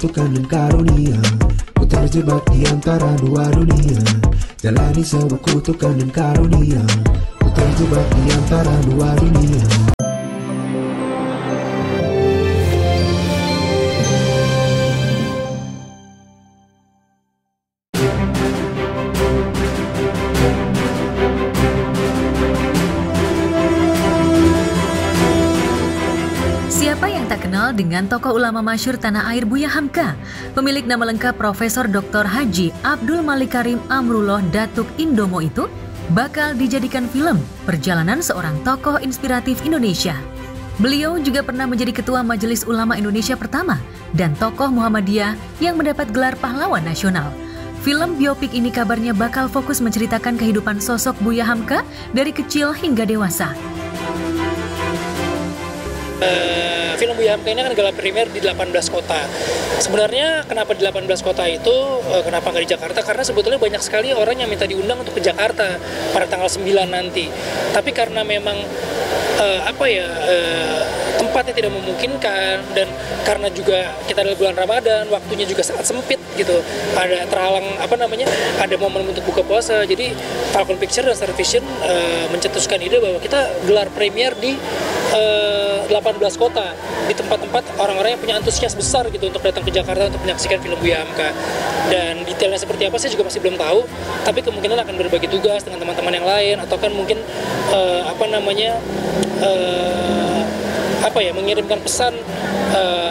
kutukan dan karunia. Ku terjebak di antara dua dunia, jalani sebuah kutukan dan karunia. Ku terjebak di antara dua dunia. Siapa yang tak kenal dengan tokoh ulama masyhur tanah air Buya Hamka, pemilik nama lengkap Profesor Dr. Haji Abdul Malik Karim Amrullah Datuk Indomo itu bakal dijadikan film perjalanan seorang tokoh inspiratif Indonesia. Beliau juga pernah menjadi Ketua Majelis Ulama Indonesia pertama dan tokoh Muhammadiyah yang mendapat gelar pahlawan nasional. Film biopik ini kabarnya bakal fokus menceritakan kehidupan sosok Buya Hamka dari kecil hingga dewasa. Film Buya Hamka ini akan gelar premier di 18 kota. Sebenarnya kenapa di 18 kota itu, kenapa nggak di Jakarta? Karena sebetulnya banyak sekali orang yang minta diundang untuk ke Jakarta pada tanggal 9 nanti. Tapi karena memang tempatnya tidak memungkinkan, dan karena juga kita adalah bulan Ramadan, waktunya juga sangat sempit gitu. Ada terhalang ada momen untuk buka puasa. Jadi Falcon Picture dan Star Vision mencetuskan ide bahwa kita gelar premier di 18 kota, di tempat-tempat orang-orang yang punya antusias besar gitu untuk datang ke Jakarta untuk menyaksikan film Buya Hamka. Dan detailnya seperti apa saya juga masih belum tahu, tapi kemungkinan akan berbagi tugas dengan teman-teman yang lain, atau kan mungkin mengirimkan pesan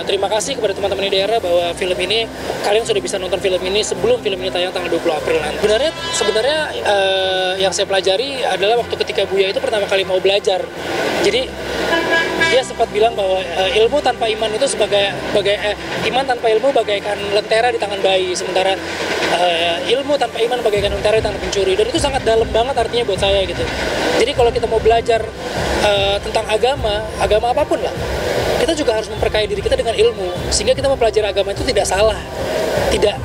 terima kasih kepada teman-teman di daerah bahwa film ini, kalian sudah bisa nonton film ini sebelum film ini tayang tanggal 20 April nanti. Sebenarnya yang saya pelajari adalah waktu ketika Buya itu pertama kali mau belajar. Jadi dia sempat bilang bahwa ilmu tanpa iman itu iman tanpa ilmu bagaikan lentera di tangan bayi, sementara ilmu tanpa iman bagaikan lentera di tangan pencuri. Dan itu sangat dalam banget artinya buat saya gitu. Jadi kalau kita mau belajar tentang agama apapun lah, kita juga harus memperkaya diri kita dengan ilmu, sehingga kita mempelajari agama itu tidak salah, tidak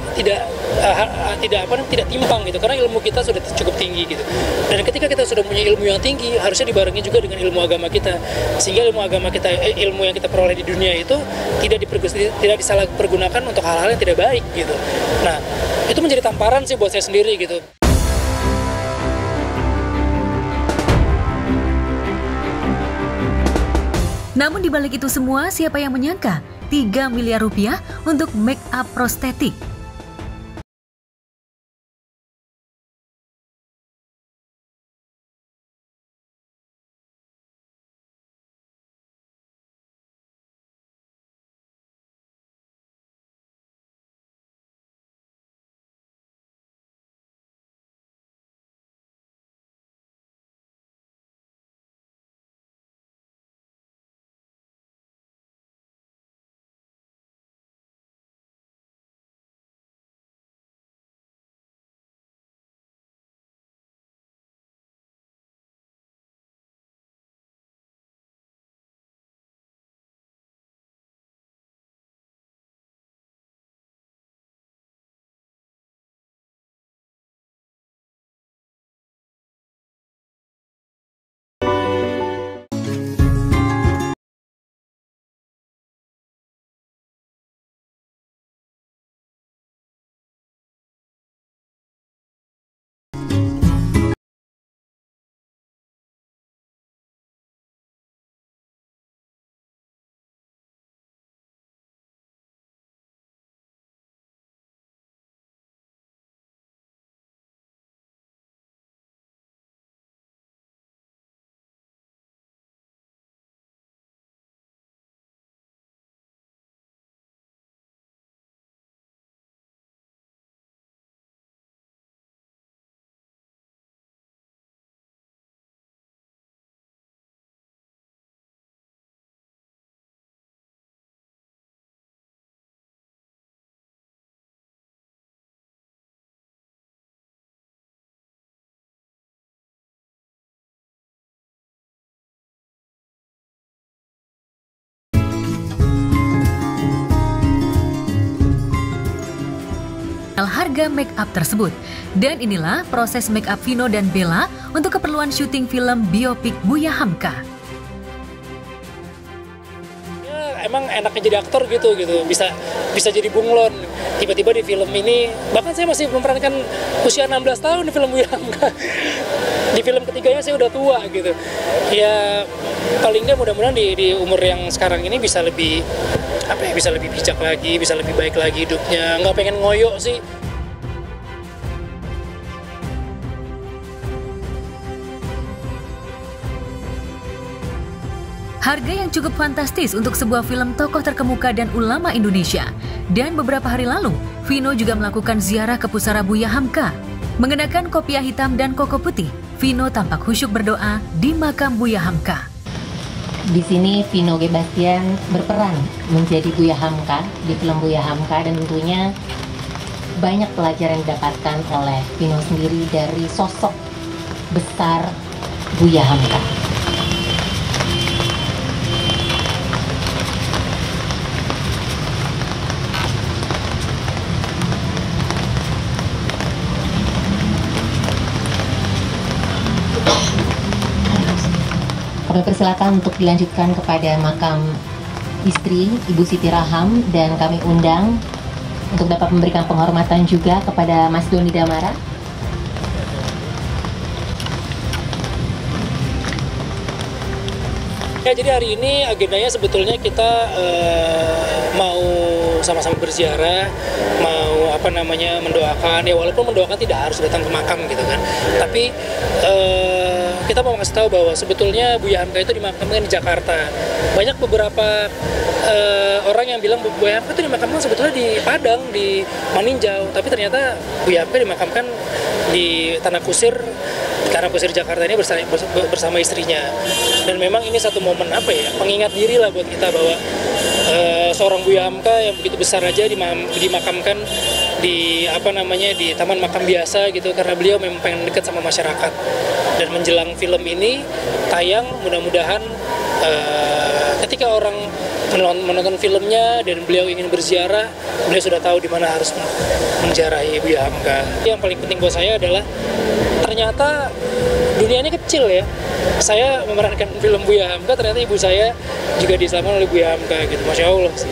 timpang gitu, karena ilmu kita sudah cukup tinggi gitu. Dan ketika kita sudah punya ilmu yang tinggi, harusnya dibarengi juga dengan ilmu agama kita, sehingga ilmu agama kita, ilmu yang kita peroleh di dunia itu tidak disalahpergunakan untuk hal-hal yang tidak baik gitu. Nah, itu menjadi tamparan sih buat saya sendiri gitu. Namun di balik itu semua, siapa yang menyangka 3 miliar rupiah untuk make up prostetik? Harga make up tersebut. Dan inilah proses make up Vino dan Bella untuk keperluan syuting film biopik Buya Hamka. emang enaknya jadi aktor gitu bisa jadi bunglon. Tiba-tiba di film ini, bahkan saya masih memerankan usia 16 tahun di film Buya Hamka. Di film ketiganya saya udah tua gitu. Ya paling nggak mudah-mudahan di umur yang sekarang ini bisa lebih bisa lebih bijak lagi, bisa lebih baik lagi hidupnya. Nggak pengen ngoyo sih. Harga yang cukup fantastis untuk sebuah film tokoh terkemuka dan ulama Indonesia. Dan beberapa hari lalu, Vino juga melakukan ziarah ke pusara Buya Hamka. Mengenakan kopiah hitam dan koko putih, Vino tampak khusyuk berdoa di makam Buya Hamka. Di sini Vino G. Bastian berperan menjadi Buya Hamka di film Buya Hamka, dan tentunya banyak pelajaran yang didapatkan oleh Vino sendiri dari sosok besar Buya Hamka. Kami persilakan untuk dilanjutkan kepada makam istri Ibu Siti Raham, dan kami undang untuk dapat memberikan penghormatan juga kepada Mas Doni Damara. Ya, jadi hari ini agendanya sebetulnya kita mau sama-sama berziarah, mau mendoakan, ya walaupun mendoakan tidak harus datang ke makam gitu kan, tapi kita mau ngasih tahu bahwa sebetulnya Buya Hamka itu dimakamkan di Jakarta. Banyak beberapa orang yang bilang Buya Hamka itu dimakamkan sebetulnya di Padang, di Maninjau, tapi ternyata Buya Hamka dimakamkan di Tanah Kusir Jakarta ini bersama istrinya. Dan memang ini satu momen pengingat diri lah buat kita bahwa seorang Buya Hamka yang begitu besar aja dimakamkan di di taman makam biasa gitu, karena beliau memang pengen dekat sama masyarakat. Dan menjelang film ini tayang, mudah-mudahan ketika orang menonton filmnya dan beliau ingin berziarah, beliau sudah tahu di mana harus menziarahi Buya Hamka. Yang paling penting buat saya adalah ternyata dunia ini kecil ya. Saya memerankan film Buya Hamka, ternyata ibu saya juga diselamatkan oleh Buya Hamka gitu. Masya Allah sih.